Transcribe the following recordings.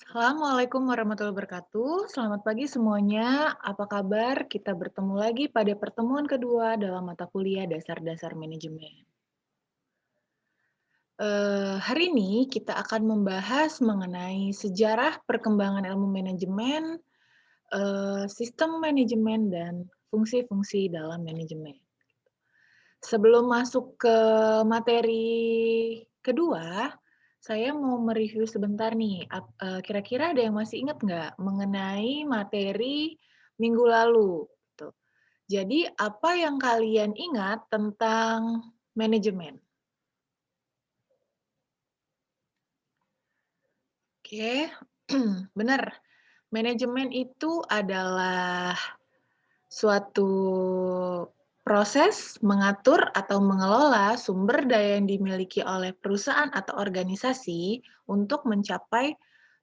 Assalamualaikum warahmatullahi wabarakatuh. Selamat pagi semuanya. Apa kabar? Kita bertemu lagi pada pertemuan kedua dalam mata kuliah Dasar-Dasar Manajemen. Hari ini kita akan membahas mengenai sejarah perkembangan ilmu manajemen, sistem manajemen, dan fungsi-fungsi dalam manajemen. Sebelum masuk ke materi kedua, saya mau mereview sebentar nih, kira-kira ada yang masih ingat nggak mengenai materi minggu lalu, gitu. Jadi apa yang kalian ingat tentang manajemen? Oke, benar. Manajemen itu adalah suatu proses mengatur atau mengelola sumber daya yang dimiliki oleh perusahaan atau organisasi untuk mencapai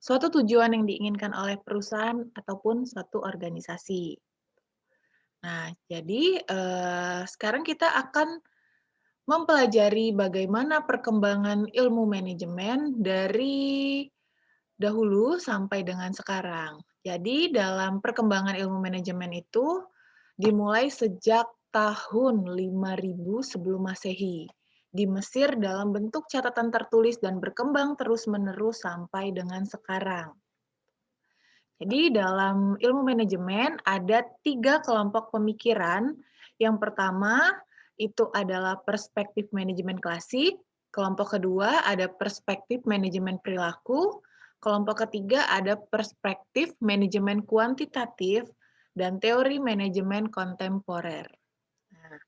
suatu tujuan yang diinginkan oleh perusahaan ataupun suatu organisasi. Nah, jadi sekarang kita akan mempelajari bagaimana perkembangan ilmu manajemen dari dahulu sampai dengan sekarang. Jadi dalam perkembangan ilmu manajemen itu dimulai sejak tahun 5000 sebelum Masehi di Mesir dalam bentuk catatan tertulis dan berkembang terus-menerus sampai dengan sekarang. Jadi dalam ilmu manajemen ada 3 kelompok pemikiran. Yang pertama itu adalah perspektif manajemen klasik, kelompok kedua ada perspektif manajemen perilaku, kelompok ketiga ada perspektif manajemen kuantitatif, dan teori manajemen kontemporer. Nah,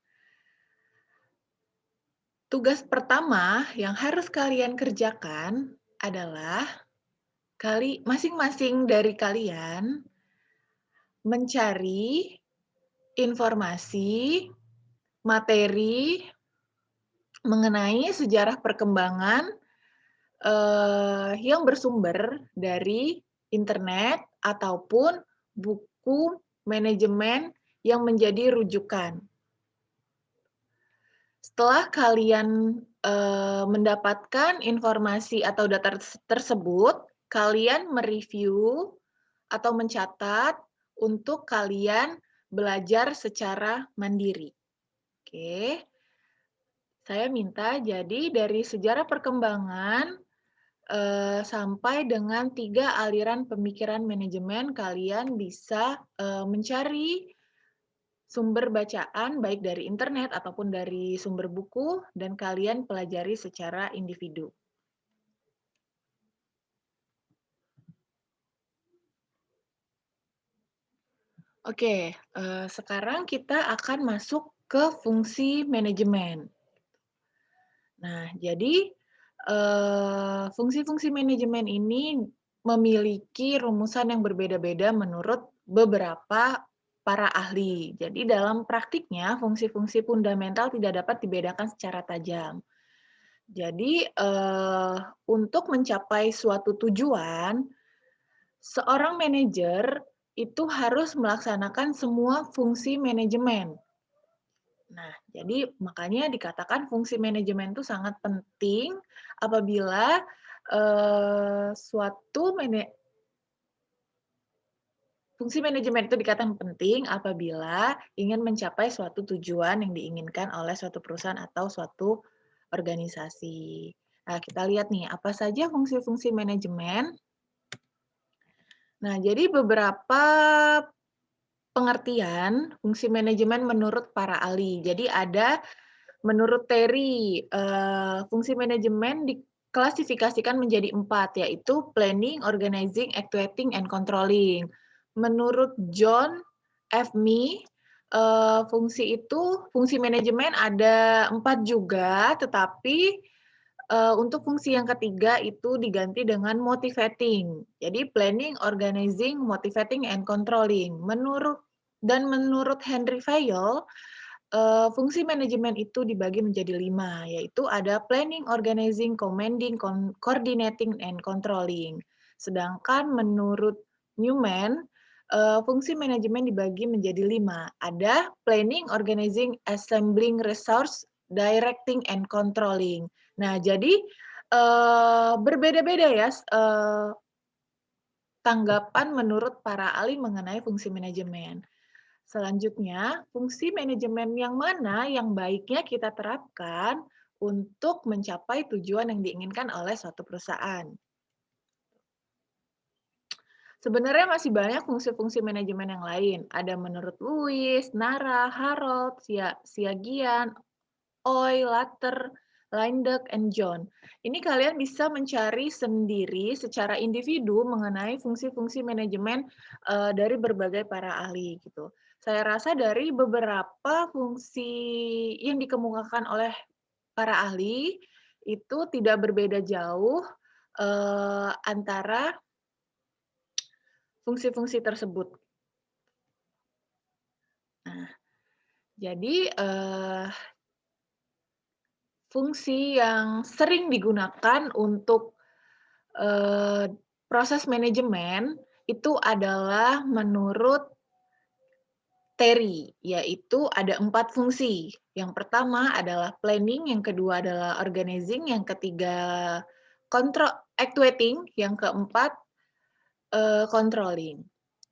tugas pertama yang harus kalian kerjakan adalah masing-masing dari kalian mencari informasi, materi mengenai sejarah perkembangan yang bersumber dari internet ataupun buku manajemen yang menjadi rujukan. Setelah kalian mendapatkan informasi atau data tersebut, kalian mereview atau mencatat untuk kalian belajar secara mandiri. Oke, saya minta jadi dari sejarah perkembangan sampai dengan 3 aliran pemikiran manajemen, kalian bisa mencari sumber bacaan baik dari internet ataupun dari sumber buku dan kalian pelajari secara individu. Oke, sekarang kita akan masuk ke fungsi manajemen. Nah, jadi fungsi-fungsi manajemen ini memiliki rumusan yang berbeda-beda menurut beberapa para ahli. Jadi dalam praktiknya fungsi-fungsi fundamental tidak dapat dibedakan secara tajam. Jadi untuk mencapai suatu tujuan, seorang manajer itu harus melaksanakan semua fungsi manajemen. Nah, jadi makanya dikatakan fungsi manajemen itu sangat penting apabila fungsi manajemen itu dikatakan penting apabila ingin mencapai suatu tujuan yang diinginkan oleh suatu perusahaan atau suatu organisasi. Nah, kita lihat nih, apa saja fungsi-fungsi manajemen. Nah, jadi beberapa pengertian fungsi manajemen menurut para ahli. Jadi ada menurut Terry, fungsi manajemen diklasifikasikan menjadi 4, yaitu planning, organizing, actuating, and controlling. Menurut John F. Mee, fungsi manajemen ada 4 juga, tetapi untuk fungsi yang ketiga itu diganti dengan motivating. Jadi planning, organizing, motivating, and controlling. Menurut Henry Fayol, fungsi manajemen itu dibagi menjadi 5, yaitu ada planning, organizing, commanding, coordinating, and controlling. Sedangkan menurut Newman, fungsi manajemen dibagi menjadi 5. Ada planning, organizing, assembling resource, directing, and controlling. Nah, jadi berbeda-beda ya tanggapan menurut para ahli mengenai fungsi manajemen. Selanjutnya, fungsi manajemen yang mana yang baiknya kita terapkan untuk mencapai tujuan yang diinginkan oleh suatu perusahaan. Sebenarnya masih banyak fungsi-fungsi manajemen yang lain. Ada menurut Lewis, Nara, Harold, Siagian, Oi, Latter, Leindeck, and John. Ini kalian bisa mencari sendiri secara individu mengenai fungsi-fungsi manajemen dari berbagai para ahli gitu. Saya rasa dari beberapa fungsi yang dikemukakan oleh para ahli itu tidak berbeda jauh antara fungsi-fungsi tersebut. Nah, jadi fungsi yang sering digunakan untuk proses manajemen itu adalah menurut Terry, yaitu ada 4 fungsi. Yang pertama adalah planning, yang kedua adalah organizing, yang ketiga actuating, yang keempat controlling.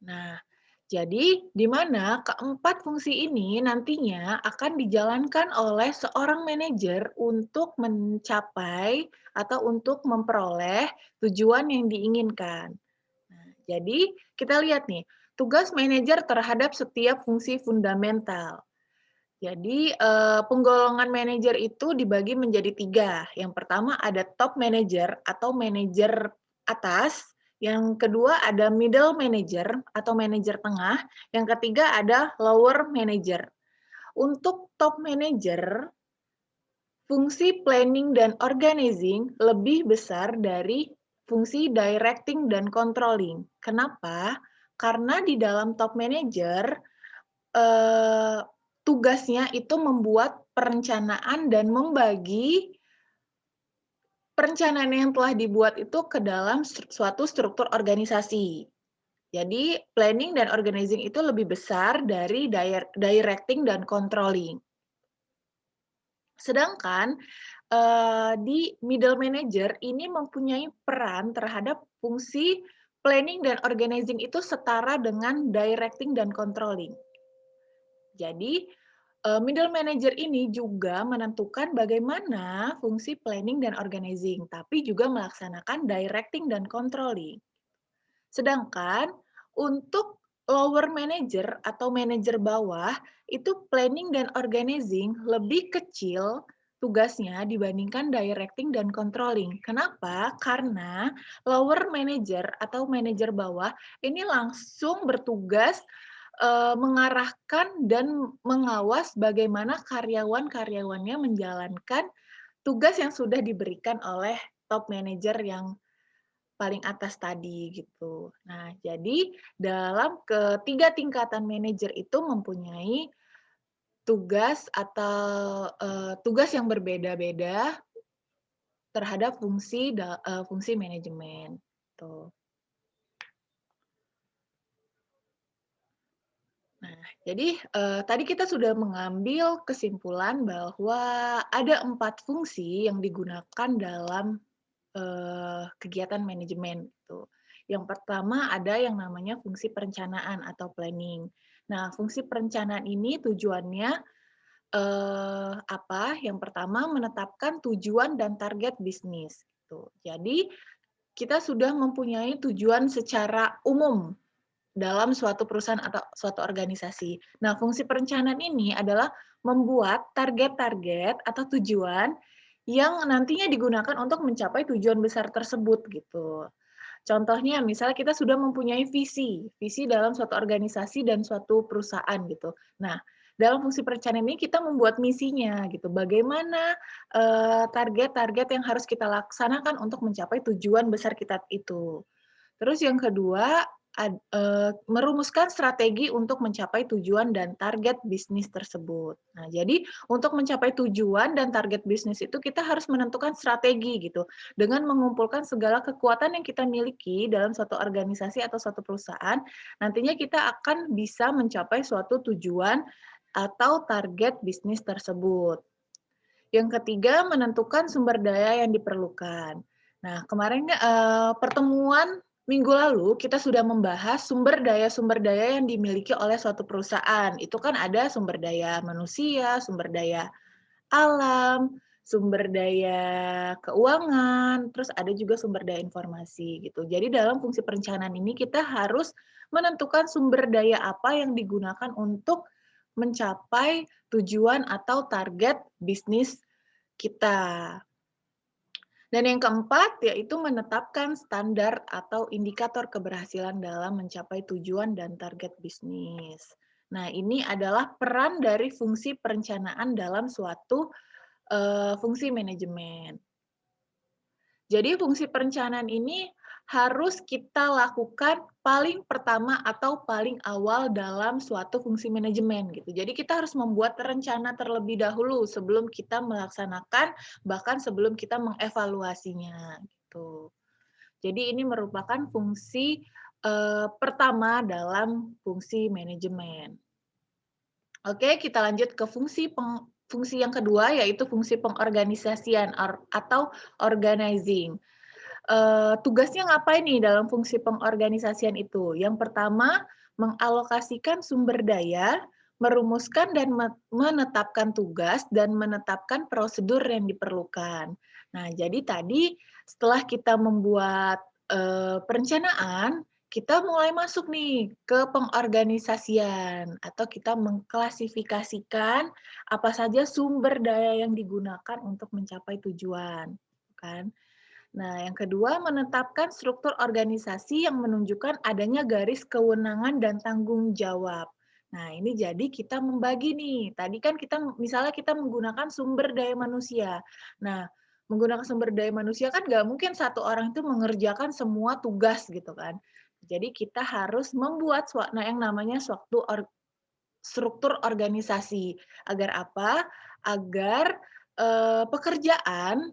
Nah, jadi di mana keempat fungsi ini nantinya akan dijalankan oleh seorang manajer untuk mencapai atau untuk memperoleh tujuan yang diinginkan. Nah, jadi kita lihat nih, tugas manajer terhadap setiap fungsi fundamental. Jadi penggolongan manajer itu dibagi menjadi 3. Yang pertama ada top manager atau manajer atas, yang kedua ada middle manager atau manajer tengah, yang ketiga ada lower manager. Untuk top manager, fungsi planning dan organizing lebih besar dari fungsi directing dan controlling. Kenapa? Karena di dalam top manager, tugasnya itu membuat perencanaan dan membagi perencanaan yang telah dibuat itu ke dalam suatu struktur organisasi. Jadi planning dan organizing itu lebih besar dari directing dan controlling. Sedangkan di middle manager ini mempunyai peran terhadap fungsi planning dan organizing itu setara dengan directing dan controlling. Jadi middle manager ini juga menentukan bagaimana fungsi planning dan organizing, tapi juga melaksanakan directing dan controlling. Sedangkan untuk lower manager atau manajer bawah, itu planning dan organizing lebih kecil tugasnya dibandingkan directing dan controlling. Kenapa? Karena lower manager atau manajer bawah ini langsung bertugas mengarahkan dan mengawas bagaimana karyawan-karyawannya menjalankan tugas yang sudah diberikan oleh top manager yang paling atas tadi gitu. Nah, jadi dalam ketiga tingkatan manajer itu mempunyai tugas atau tugas yang berbeda-beda terhadap fungsi manajemen. Tuh. Nah, jadi tadi kita sudah mengambil kesimpulan bahwa ada 4 fungsi yang digunakan dalam kegiatan manajemen gitu. Yang pertama ada yang namanya fungsi perencanaan atau planning. Nah, fungsi perencanaan ini tujuannya apa? Yang pertama menetapkan tujuan dan target bisnis gitu. Jadi kita sudah mempunyai tujuan secara umum dalam suatu perusahaan atau suatu organisasi. Nah, fungsi perencanaan ini adalah membuat target-target atau tujuan yang nantinya digunakan untuk mencapai tujuan besar tersebut gitu. Contohnya, misalnya kita sudah mempunyai visi dalam suatu organisasi dan suatu perusahaan gitu. Nah, dalam fungsi perencanaan ini kita membuat misinya gitu. Bagaimana target-target yang harus kita laksanakan untuk mencapai tujuan besar kita itu. Terus yang kedua, merumuskan strategi untuk mencapai tujuan dan target bisnis tersebut. Nah, jadi untuk mencapai tujuan dan target bisnis itu kita harus menentukan strategi gitu, dengan mengumpulkan segala kekuatan yang kita miliki dalam suatu organisasi atau suatu perusahaan, nantinya kita akan bisa mencapai suatu tujuan atau target bisnis tersebut. Yang ketiga, menentukan sumber daya yang diperlukan. Nah, kemarin pertemuan Minggu lalu kita sudah membahas sumber daya yang dimiliki oleh suatu perusahaan. Itu kan ada sumber daya manusia, sumber daya alam, sumber daya keuangan, terus ada juga sumber daya informasi gitu. Jadi dalam fungsi perencanaan ini kita harus menentukan sumber daya apa yang digunakan untuk mencapai tujuan atau target bisnis kita. Dan yang keempat, yaitu menetapkan standar atau indikator keberhasilan dalam mencapai tujuan dan target bisnis. Nah, ini adalah peran dari fungsi perencanaan dalam suatu fungsi manajemen. Jadi fungsi perencanaan ini harus kita lakukan paling pertama atau paling awal dalam suatu fungsi manajemen gitu. Jadi kita harus membuat rencana terlebih dahulu sebelum kita melaksanakan, bahkan sebelum kita mengevaluasinya gitu. Jadi ini merupakan fungsi pertama dalam fungsi manajemen. Oke, kita lanjut ke fungsi yang kedua, yaitu fungsi pengorganisasian atau organizing. Tugasnya ngapain nih dalam fungsi pengorganisasian itu? Yang pertama, mengalokasikan sumber daya, merumuskan dan menetapkan tugas, dan menetapkan prosedur yang diperlukan. Nah, jadi tadi setelah kita membuat, perencanaan, kita mulai masuk nih ke pengorganisasian atau kita mengklasifikasikan apa saja sumber daya yang digunakan untuk mencapai tujuan, kan. Nah, yang kedua, menetapkan struktur organisasi yang menunjukkan adanya garis kewenangan dan tanggung jawab. Nah, ini jadi kita membagi nih. Tadi kan misalnya kita menggunakan sumber daya manusia. Nah, menggunakan sumber daya manusia kan nggak mungkin satu orang itu mengerjakan semua tugas gitu kan. Jadi kita harus membuat yang namanya suatu struktur organisasi. Agar apa? Agar pekerjaan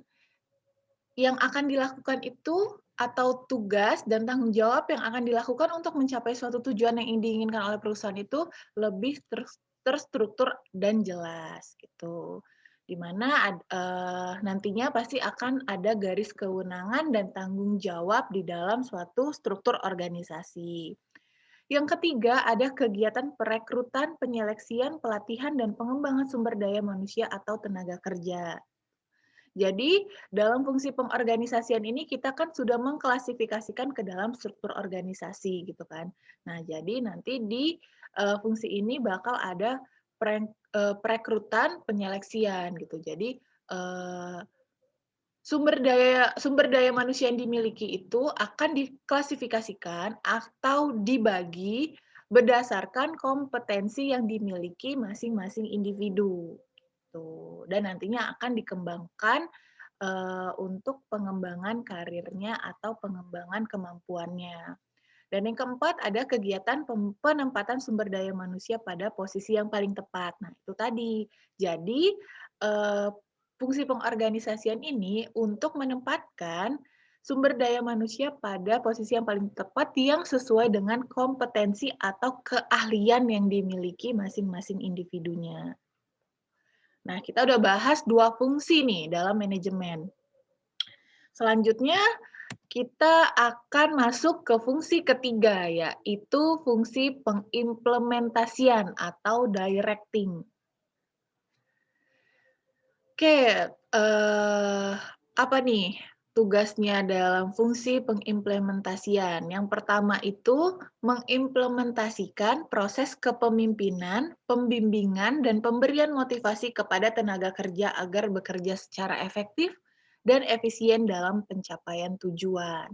yang akan dilakukan itu atau tugas dan tanggung jawab yang akan dilakukan untuk mencapai suatu tujuan yang diinginkan oleh perusahaan itu lebih terstruktur dan jelas gitu. Di mana nantinya pasti akan ada garis kewenangan dan tanggung jawab di dalam suatu struktur organisasi. Yang ketiga, ada kegiatan perekrutan, penyeleksian, pelatihan, dan pengembangan sumber daya manusia atau tenaga kerja. Jadi, dalam fungsi pengorganisasian ini kita kan sudah mengklasifikasikan ke dalam struktur organisasi gitu kan. Nah, jadi nanti di fungsi ini bakal ada perekrutan, penyeleksian gitu. Jadi, eee, sumber daya manusia yang dimiliki itu akan diklasifikasikan atau dibagi berdasarkan kompetensi yang dimiliki masing-masing individu, gitu. Dan nantinya akan dikembangkan, untuk pengembangan karirnya atau pengembangan kemampuannya. Dan yang keempat, ada kegiatan penempatan sumber daya manusia pada posisi yang paling tepat. Nah, itu tadi. Jadi, eee, fungsi pengorganisasian ini untuk menempatkan sumber daya manusia pada posisi yang paling tepat yang sesuai dengan kompetensi atau keahlian yang dimiliki masing-masing individunya. Nah, kita udah bahas 2 fungsi nih dalam manajemen. Selanjutnya kita akan masuk ke fungsi ketiga, yaitu fungsi pengimplementasian atau directing. Oke, apa nih tugasnya dalam fungsi pengimplementasian? Yang pertama itu mengimplementasikan proses kepemimpinan, pembimbingan, dan pemberian motivasi kepada tenaga kerja agar bekerja secara efektif dan efisien dalam pencapaian tujuan.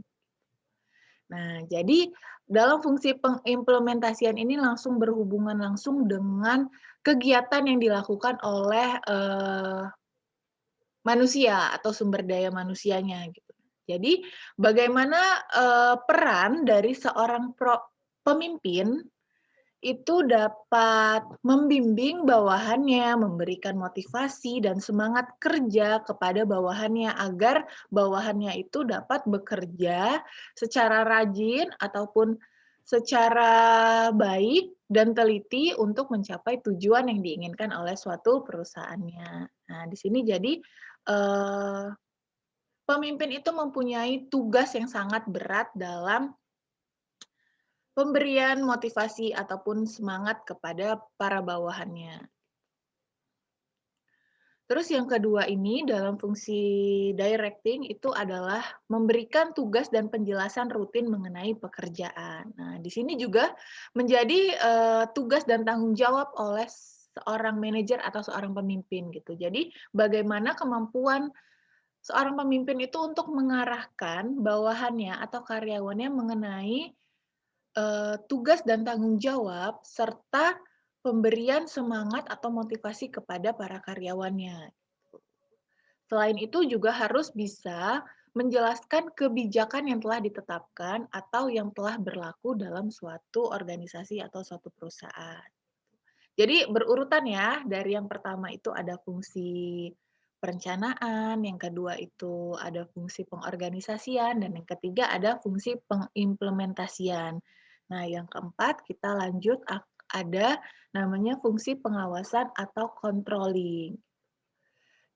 Nah, jadi dalam fungsi pengimplementasian ini langsung berhubungan langsung dengan kegiatan yang dilakukan oleh, manusia atau sumber daya manusianya gitu. Jadi bagaimana, peran dari seorang pemimpin itu dapat membimbing bawahannya, memberikan motivasi dan semangat kerja kepada bawahannya agar bawahannya itu dapat bekerja secara rajin ataupun secara baik dan teliti untuk mencapai tujuan yang diinginkan oleh suatu perusahaannya. Nah, di sini jadi, eee, pemimpin itu mempunyai tugas yang sangat berat dalam pemberian motivasi ataupun semangat kepada para bawahannya. Terus yang kedua ini dalam fungsi directing itu adalah memberikan tugas dan penjelasan rutin mengenai pekerjaan. Nah, di sini juga menjadi, tugas dan tanggung jawab oleh seorang manajer atau seorang pemimpin gitu. Jadi bagaimana kemampuan seorang pemimpin itu untuk mengarahkan bawahannya atau karyawannya mengenai tugas dan tanggung jawab, serta pemberian semangat atau motivasi kepada para karyawannya. Selain itu juga harus bisa menjelaskan kebijakan yang telah ditetapkan atau yang telah berlaku dalam suatu organisasi atau suatu perusahaan. Jadi berurutan ya, dari yang pertama itu ada fungsi perencanaan, yang kedua itu ada fungsi pengorganisasian, dan yang ketiga ada fungsi pengimplementasian. Nah, yang keempat kita lanjut ada namanya fungsi pengawasan atau controlling.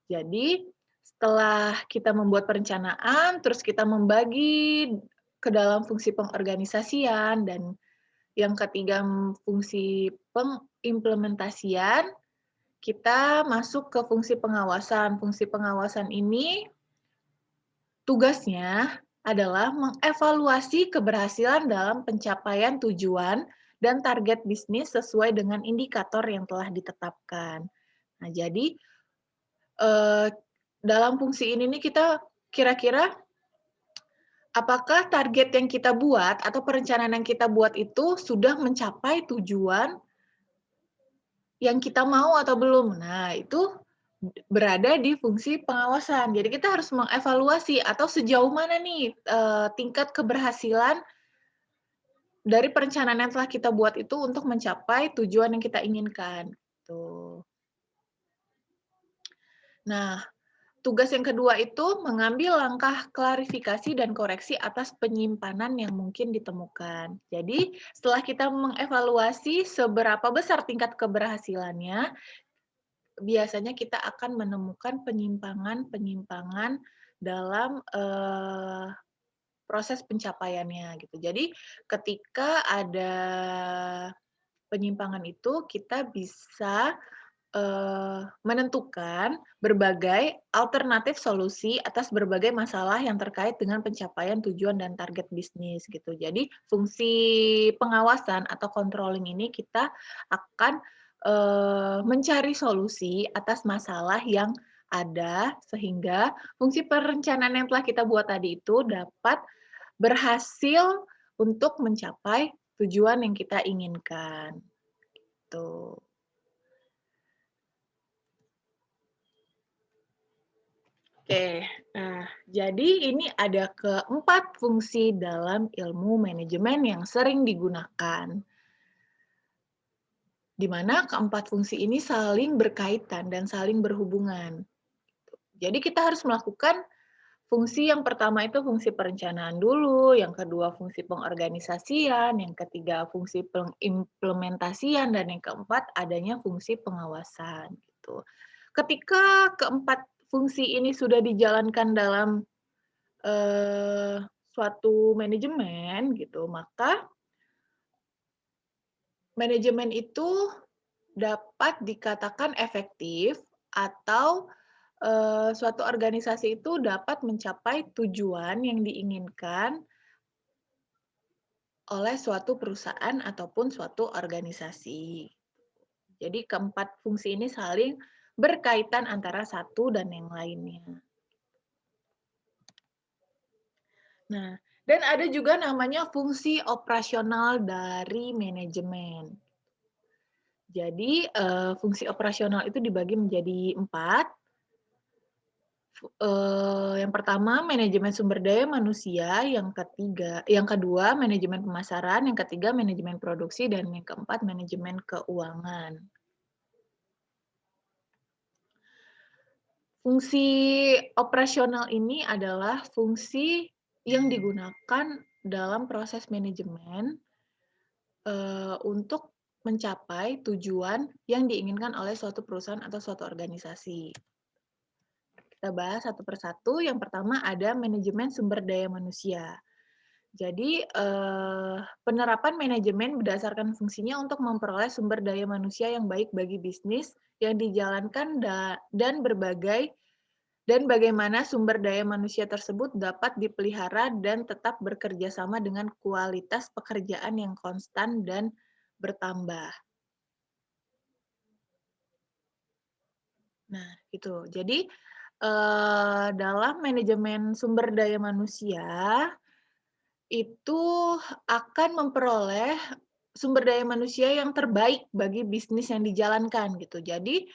Jadi, setelah kita membuat perencanaan, terus kita membagi ke dalam fungsi pengorganisasian, dan yang ketiga fungsi pengimplementasian, kita masuk ke fungsi pengawasan. Fungsi pengawasan ini tugasnya adalah mengevaluasi keberhasilan dalam pencapaian tujuan dan target bisnis sesuai dengan indikator yang telah ditetapkan. Nah, jadi dalam fungsi ini nih kita kira-kira apakah target yang kita buat atau perencanaan yang kita buat itu sudah mencapai tujuan yang kita mau atau belum? Nah, itu berada di fungsi pengawasan. Jadi kita harus mengevaluasi atau sejauh mana nih, tingkat keberhasilan dari perencanaan yang telah kita buat itu untuk mencapai tujuan yang kita inginkan, gitu. Nah, tugas yang kedua itu mengambil langkah klarifikasi dan koreksi atas penyimpanan yang mungkin ditemukan. Jadi, setelah kita mengevaluasi seberapa besar tingkat keberhasilannya, biasanya kita akan menemukan penyimpangan-penyimpangan dalam, proses pencapaiannya gitu. Jadi, ketika ada penyimpangan itu, kita bisa menentukan berbagai alternatif solusi atas berbagai masalah yang terkait dengan pencapaian tujuan dan target bisnis gitu. Jadi fungsi pengawasan atau controlling ini kita akan mencari solusi atas masalah yang ada sehingga fungsi perencanaan yang telah kita buat tadi itu dapat berhasil untuk mencapai tujuan yang kita inginkan. Tuh. Oke, nah jadi ini ada keempat fungsi dalam ilmu manajemen yang sering digunakan, di mana keempat fungsi ini saling berkaitan dan saling berhubungan. Jadi kita harus melakukan fungsi yang pertama itu fungsi perencanaan dulu, yang kedua fungsi pengorganisasian, yang ketiga fungsi pengimplementasian, dan yang keempat adanya fungsi pengawasan gitu. Ketika keempat fungsi ini sudah dijalankan dalam suatu manajemen gitu, maka manajemen itu dapat dikatakan efektif atau, suatu organisasi itu dapat mencapai tujuan yang diinginkan oleh suatu perusahaan ataupun suatu organisasi. Jadi keempat fungsi ini saling berkaitan antara satu dan yang lainnya. Nah, dan ada juga namanya fungsi operasional dari manajemen. Jadi, fungsi operasional itu dibagi menjadi 4. Yang pertama manajemen sumber daya manusia, yang kedua manajemen pemasaran, yang ketiga manajemen produksi, dan yang keempat manajemen keuangan. Fungsi operasional ini adalah fungsi yang digunakan dalam proses manajemen, untuk mencapai tujuan yang diinginkan oleh suatu perusahaan atau suatu organisasi. Kita bahas satu persatu. Yang pertama ada manajemen sumber daya manusia. Jadi, penerapan manajemen berdasarkan fungsinya untuk memperoleh sumber daya manusia yang baik bagi bisnis yang dijalankan dan bagaimana sumber daya manusia tersebut dapat dipelihara dan tetap bekerja sama dengan kualitas pekerjaan yang konstan dan bertambah. Nah, gitu. Jadi, dalam manajemen sumber daya manusia, itu akan memperoleh sumber daya manusia yang terbaik bagi bisnis yang dijalankan, gitu. Jadi,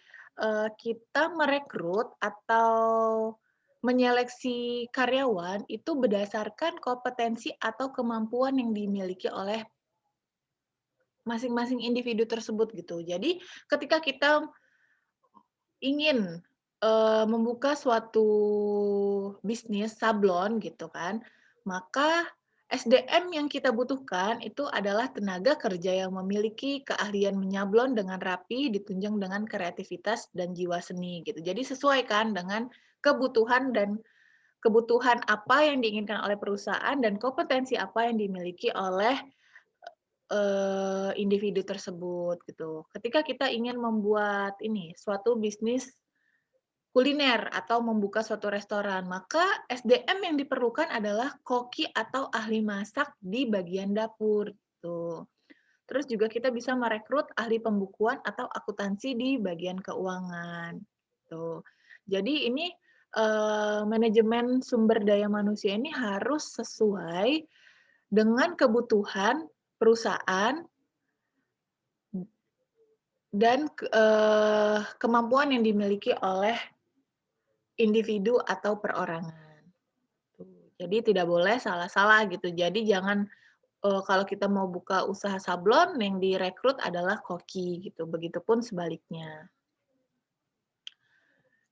kita merekrut atau menyeleksi karyawan itu berdasarkan kompetensi atau kemampuan yang dimiliki oleh masing-masing individu tersebut, gitu. Jadi, ketika kita ingin, membuka suatu bisnis sablon gitu kan, maka SDM yang kita butuhkan itu adalah tenaga kerja yang memiliki keahlian menyablon dengan rapi, ditunjang dengan kreativitas dan jiwa seni gitu. Jadi sesuai kan dengan kebutuhan apa yang diinginkan oleh perusahaan dan kompetensi apa yang dimiliki oleh, individu tersebut gitu. Ketika kita ingin membuat ini, suatu bisnis kuliner atau membuka suatu restoran, maka SDM yang diperlukan adalah koki atau ahli masak di bagian dapur, gitu. Terus juga kita bisa merekrut ahli pembukuan atau akuntansi di bagian keuangan, gitu. Jadi ini, manajemen sumber daya manusia ini harus sesuai dengan kebutuhan perusahaan dan kemampuan yang dimiliki oleh individu atau perorangan. Tuh, jadi tidak boleh salah-salah gitu. Jadi jangan, kalau kita mau buka usaha sablon yang direkrut adalah koki gitu, begitupun sebaliknya.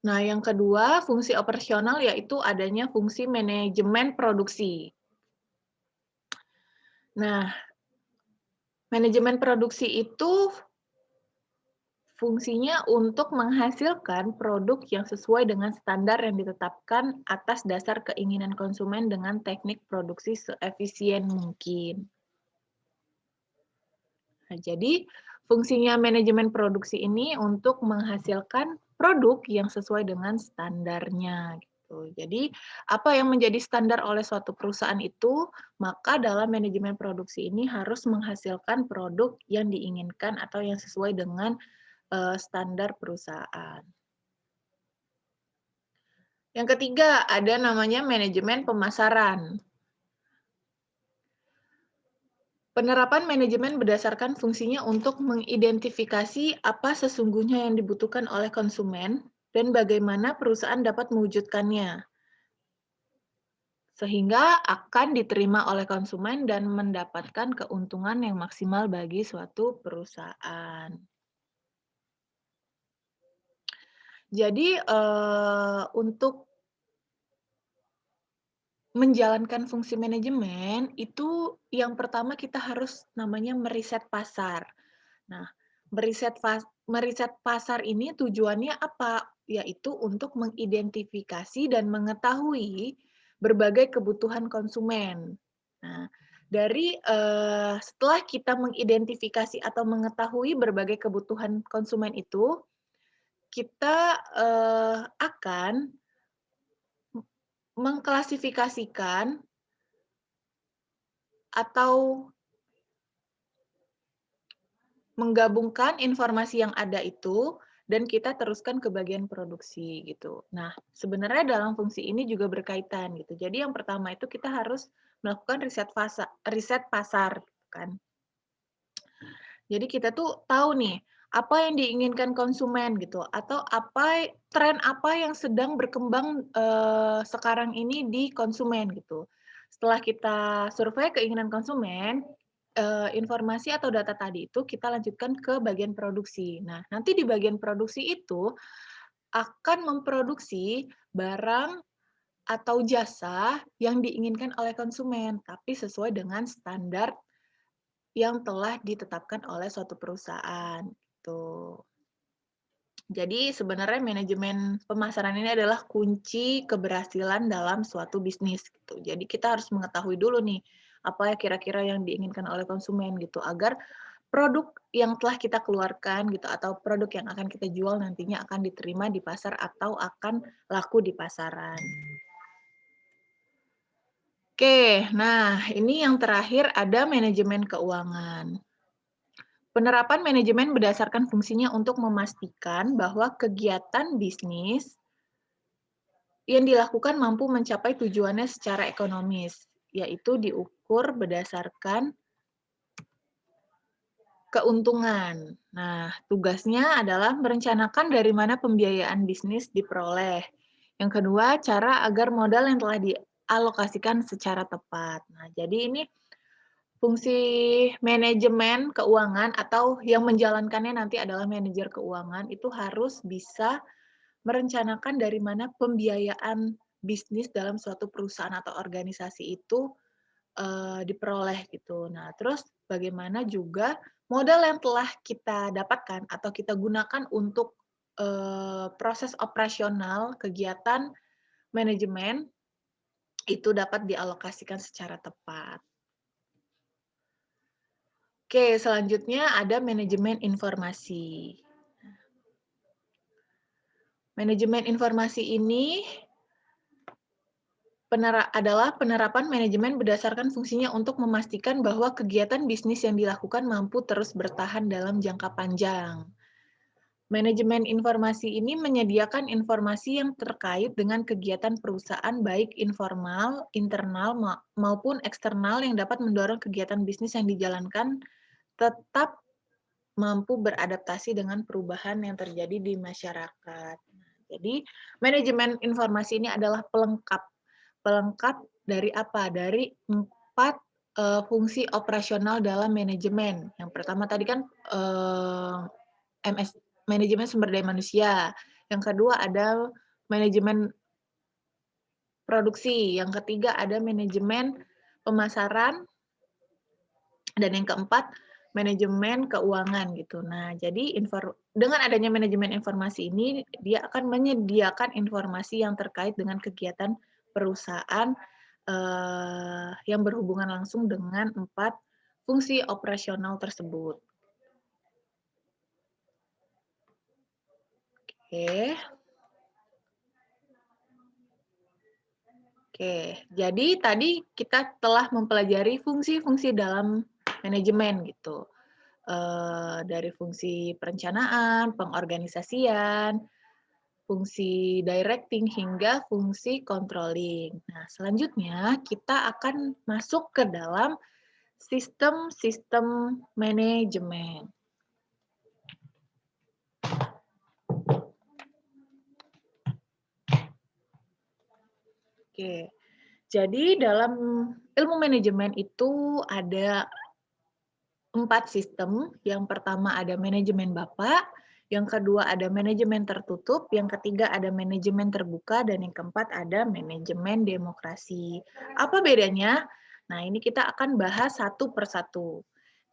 Nah, yang kedua, fungsi operasional yaitu adanya fungsi manajemen produksi. Nah, manajemen produksi itu fungsinya untuk menghasilkan produk yang sesuai dengan standar yang ditetapkan atas dasar keinginan konsumen dengan teknik produksi seefisien mungkin. Nah, jadi fungsinya manajemen produksi ini untuk menghasilkan produk yang sesuai dengan standarnya gitu. Jadi apa yang menjadi standar oleh suatu perusahaan itu, maka dalam manajemen produksi ini harus menghasilkan produk yang diinginkan atau yang sesuai dengan standar perusahaan. Yang ketiga, ada namanya manajemen pemasaran. Penerapan manajemen berdasarkan fungsinya untuk mengidentifikasi apa sesungguhnya yang dibutuhkan oleh konsumen dan bagaimana perusahaan dapat mewujudkannya, sehingga akan diterima oleh konsumen dan mendapatkan keuntungan yang maksimal bagi suatu perusahaan. Jadi, untuk menjalankan fungsi manajemen, itu yang pertama kita harus namanya meriset pasar. Nah, meriset pasar ini tujuannya apa? Yaitu untuk mengidentifikasi dan mengetahui berbagai kebutuhan konsumen. Nah, setelah kita mengidentifikasi atau mengetahui berbagai kebutuhan konsumen itu, kita, akan mengklasifikasikan atau menggabungkan informasi yang ada itu, dan kita teruskan ke bagian produksi gitu. Nah, sebenarnya dalam fungsi ini juga berkaitan gitu. Jadi yang pertama itu kita harus melakukan riset pasar kan. Jadi kita tuh tahu nih, apa yang diinginkan konsumen gitu, atau tren apa yang sedang berkembang, sekarang ini di konsumen gitu. Setelah kita survei keinginan konsumen, informasi atau data tadi itu kita lanjutkan ke bagian produksi. Nah, nanti di bagian produksi itu akan memproduksi barang atau jasa yang diinginkan oleh konsumen, tapi sesuai dengan standar yang telah ditetapkan oleh suatu perusahaan, gitu. Jadi sebenarnya manajemen pemasaran ini adalah kunci keberhasilan dalam suatu bisnis, gitu. Jadi kita harus mengetahui dulu nih, apa ya kira-kira yang diinginkan oleh konsumen gitu, agar produk yang telah kita keluarkan gitu atau produk yang akan kita jual nantinya akan diterima di pasar atau akan laku di pasaran. Oke, nah ini yang terakhir ada manajemen keuangan. Penerapan manajemen berdasarkan fungsinya untuk memastikan bahwa kegiatan bisnis yang dilakukan mampu mencapai tujuannya secara ekonomis, yaitu diukur berdasarkan keuntungan. Nah, tugasnya adalah merencanakan dari mana pembiayaan bisnis diperoleh. Yang kedua, cara agar modal yang telah dialokasikan secara tepat. Nah, jadi ini fungsi manajemen keuangan atau yang menjalankannya nanti adalah manajer keuangan itu harus bisa merencanakan dari mana pembiayaan bisnis dalam suatu perusahaan atau organisasi itu diperoleh gitu. Nah, terus bagaimana juga modal yang telah kita dapatkan atau kita gunakan untuk proses operasional kegiatan manajemen itu dapat dialokasikan secara tepat. Oke, selanjutnya ada manajemen informasi. Manajemen informasi ini adalah penerapan manajemen berdasarkan fungsinya untuk memastikan bahwa kegiatan bisnis yang dilakukan mampu terus bertahan dalam jangka panjang. Manajemen informasi ini menyediakan informasi yang terkait dengan kegiatan perusahaan baik informal, internal, maupun eksternal yang dapat mendorong kegiatan bisnis yang dijalankan tetap mampu beradaptasi dengan perubahan yang terjadi di masyarakat. Jadi, manajemen informasi ini adalah pelengkap. Pelengkap dari apa? Dari 4 fungsi operasional dalam manajemen. Yang pertama tadi kan, manajemen sumber daya manusia. Yang kedua ada manajemen produksi. Yang ketiga ada manajemen pemasaran. Dan yang keempat, manajemen keuangan gitu. Nah, jadi dengan adanya manajemen informasi ini, dia akan menyediakan informasi yang terkait dengan kegiatan perusahaan yang berhubungan langsung dengan 4 fungsi operasional tersebut. Oke. Oke, jadi tadi kita telah mempelajari fungsi-fungsi dalam manajemen gitu. Dari fungsi perencanaan, pengorganisasian, fungsi directing, hingga fungsi controlling. Nah, selanjutnya kita akan masuk ke dalam sistem-sistem manajemen. Oke, jadi dalam ilmu manajemen itu ada 4 sistem. Yang pertama ada manajemen Bapak, yang kedua ada manajemen tertutup, yang ketiga ada manajemen terbuka, dan yang keempat ada manajemen demokrasi. Apa bedanya? Nah, ini kita akan bahas satu persatu.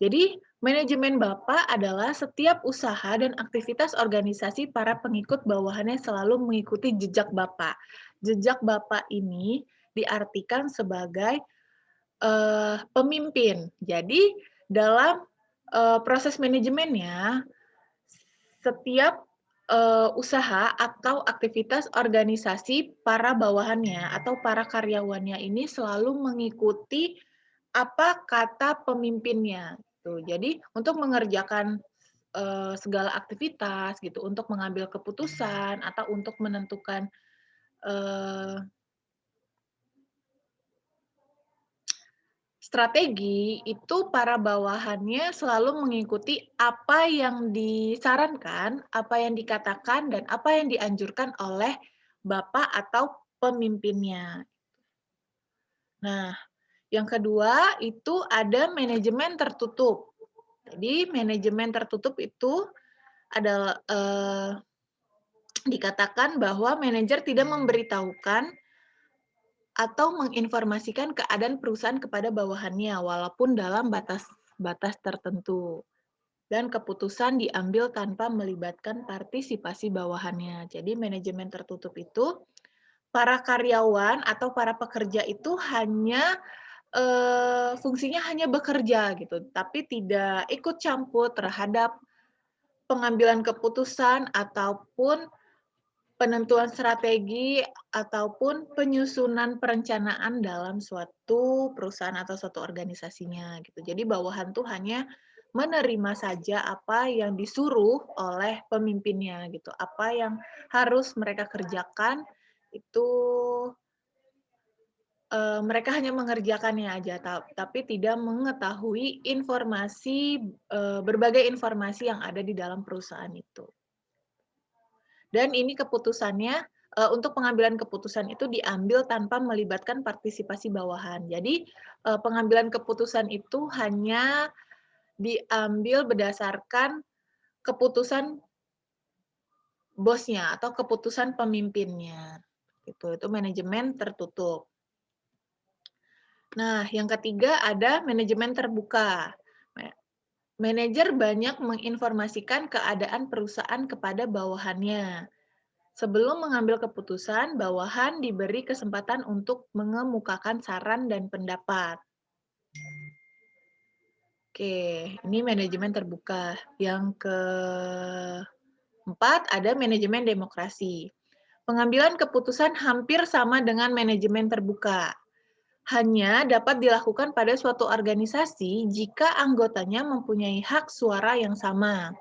Jadi, manajemen Bapak adalah setiap usaha dan aktivitas organisasi para pengikut bawahannya selalu mengikuti jejak Bapak. Jejak Bapak ini diartikan sebagai pemimpin. Jadi dalam proses manajemennya, setiap usaha atau aktivitas organisasi para bawahannya atau para karyawannya ini selalu mengikuti apa kata pemimpinnya. Gitu. Jadi untuk mengerjakan segala aktivitas gitu, untuk mengambil keputusan atau untuk menentukan strategi itu para bawahannya selalu mengikuti apa yang disarankan, apa yang dikatakan, dan apa yang dianjurkan oleh bapak atau pemimpinnya. Nah, yang kedua itu ada manajemen tertutup. Jadi manajemen tertutup itu adalah dikatakan bahwa manajer tidak memberitahukan atau menginformasikan keadaan perusahaan kepada bawahannya, walaupun dalam batas tertentu. Dan keputusan diambil tanpa melibatkan partisipasi bawahannya. Jadi manajemen tertutup itu, para karyawan atau para pekerja itu hanya fungsinya hanya bekerja gitu, tapi tidak ikut campur terhadap pengambilan keputusan ataupun penentuan strategi ataupun penyusunan perencanaan dalam suatu perusahaan atau suatu organisasinya gitu. Jadi bawahan tuh hanya menerima saja apa yang disuruh oleh pemimpinnya gitu. Apa yang harus mereka kerjakan itu mereka hanya mengerjakannya aja, tapi tidak mengetahui informasi, berbagai informasi yang ada di dalam perusahaan itu. Dan ini keputusannya, untuk pengambilan keputusan itu diambil tanpa melibatkan partisipasi bawahan. Jadi, pengambilan keputusan itu hanya diambil berdasarkan keputusan bosnya atau keputusan pemimpinnya, gitu. Itu manajemen tertutup. Nah, yang ketiga ada manajemen terbuka. Manajer banyak menginformasikan keadaan perusahaan kepada bawahannya. Sebelum mengambil keputusan, bawahan diberi kesempatan untuk mengemukakan saran dan pendapat. Oke, ini manajemen terbuka. Yang keempat, ada manajemen demokrasi. Pengambilan keputusan hampir sama dengan manajemen terbuka. Hanya dapat dilakukan pada suatu organisasi jika anggotanya mempunyai hak suara yang sama.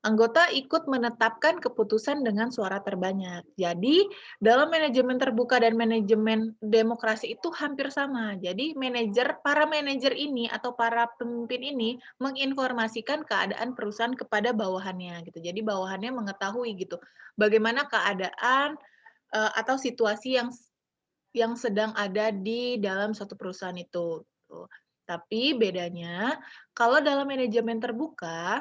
Anggota ikut menetapkan keputusan dengan suara terbanyak. Jadi, dalam manajemen terbuka dan manajemen demokrasi itu hampir sama. Jadi, para manajer ini atau para pemimpin ini menginformasikan keadaan perusahaan kepada bawahannya gitu. Jadi, bawahannya mengetahui gitu bagaimana keadaan atau situasi yang sedang ada di dalam suatu perusahaan itu. Tuh. Tapi bedanya kalau dalam manajemen terbuka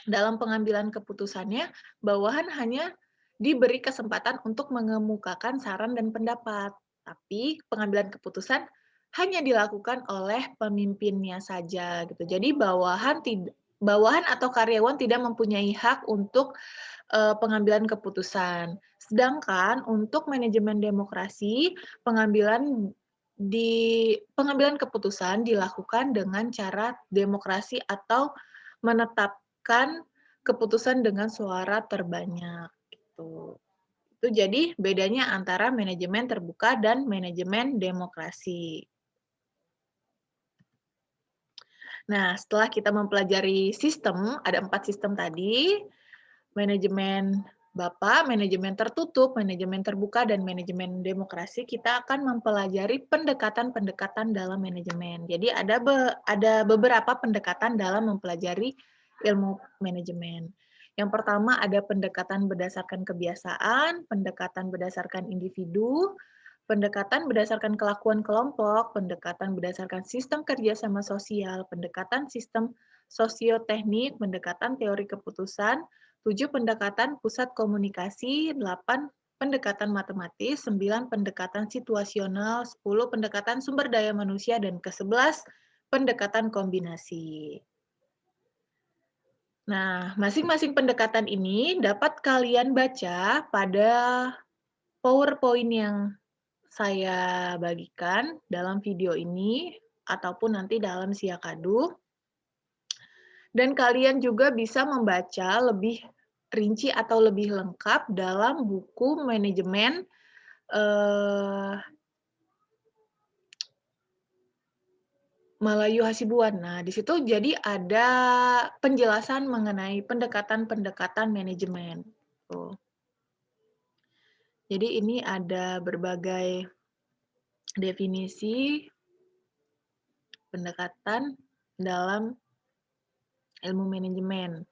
dalam pengambilan keputusannya, bawahan hanya diberi kesempatan untuk mengemukakan saran dan pendapat, tapi pengambilan keputusan hanya dilakukan oleh pemimpinnya saja gitu. Jadi bawahan atau karyawan tidak mempunyai hak untuk pengambilan keputusan. Sedangkan untuk manajemen demokrasi, pengambilan keputusan dilakukan dengan cara demokrasi atau menetapkan keputusan dengan suara terbanyak, gitu. Itu jadi bedanya antara manajemen terbuka dan manajemen demokrasi. Nah, setelah kita mempelajari sistem, ada 4 sistem tadi, manajemen Bapak, manajemen tertutup, manajemen terbuka, dan manajemen demokrasi, kita akan mempelajari pendekatan-pendekatan dalam manajemen. Jadi ada beberapa pendekatan dalam mempelajari ilmu manajemen. Yang pertama ada pendekatan berdasarkan kebiasaan, pendekatan berdasarkan individu, pendekatan berdasarkan kelakuan kelompok, pendekatan berdasarkan sistem kerjasama sosial, pendekatan sistem sosioteknik, pendekatan teori keputusan, 7 pendekatan pusat komunikasi, 8 pendekatan matematis, 9 pendekatan situasional, 10 pendekatan sumber daya manusia, dan ke-11 pendekatan kombinasi. Nah, masing-masing pendekatan ini dapat kalian baca pada PowerPoint yang saya bagikan dalam video ini ataupun nanti dalam Siakadu. Dan kalian juga bisa membaca lebih rinci atau lebih lengkap dalam buku manajemen eh, Malayu Hasibuan. Nah, di situ jadi ada penjelasan mengenai pendekatan-pendekatan manajemen. Tuh. Jadi ini ada berbagai definisi pendekatan dalam ilmu manajemen.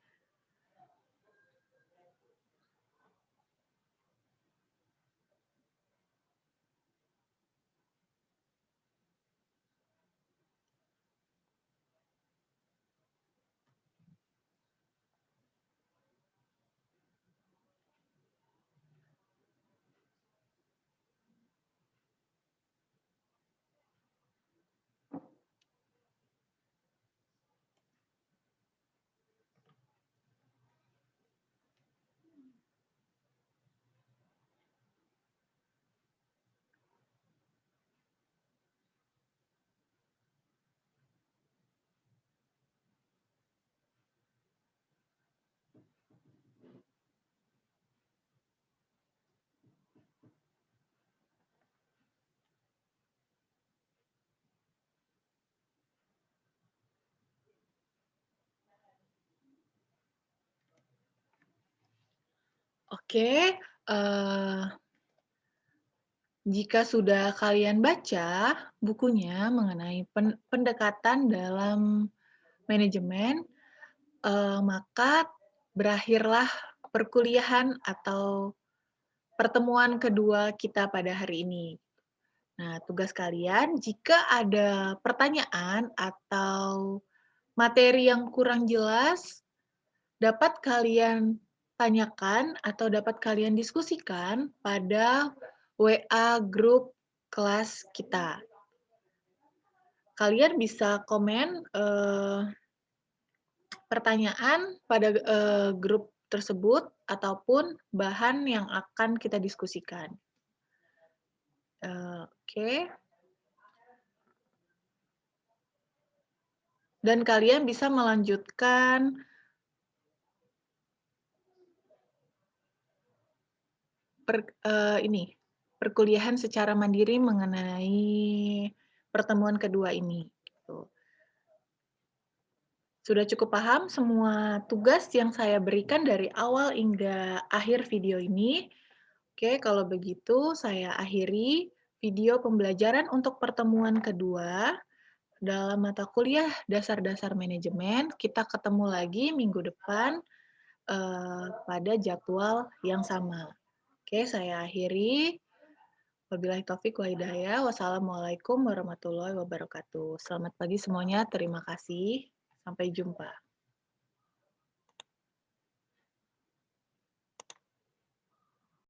Oke, jika sudah kalian baca bukunya mengenai pendekatan dalam manajemen, maka berakhirlah perkuliahan atau pertemuan kedua kita pada hari ini. Nah, tugas kalian jika ada pertanyaan atau materi yang kurang jelas, dapat kalian tanyakan atau dapat kalian diskusikan pada WA grup kelas kita. Kalian bisa komen, pertanyaan pada, grup tersebut ataupun bahan yang akan kita diskusikan. Oke. Dan kalian bisa melanjutkan perkuliahan secara mandiri mengenai pertemuan kedua ini, gitu. Sudah cukup paham semua tugas yang saya berikan dari awal hingga akhir video ini? Oke, kalau begitu saya akhiri video pembelajaran untuk pertemuan kedua dalam mata kuliah Dasar-Dasar Manajemen. Kita ketemu lagi minggu depan, pada jadwal yang sama. Oke, saya akhiri. Wabillahi taufik wa hidayah. Wassalamualaikum warahmatullahi wabarakatuh. Selamat pagi semuanya. Terima kasih. Sampai jumpa.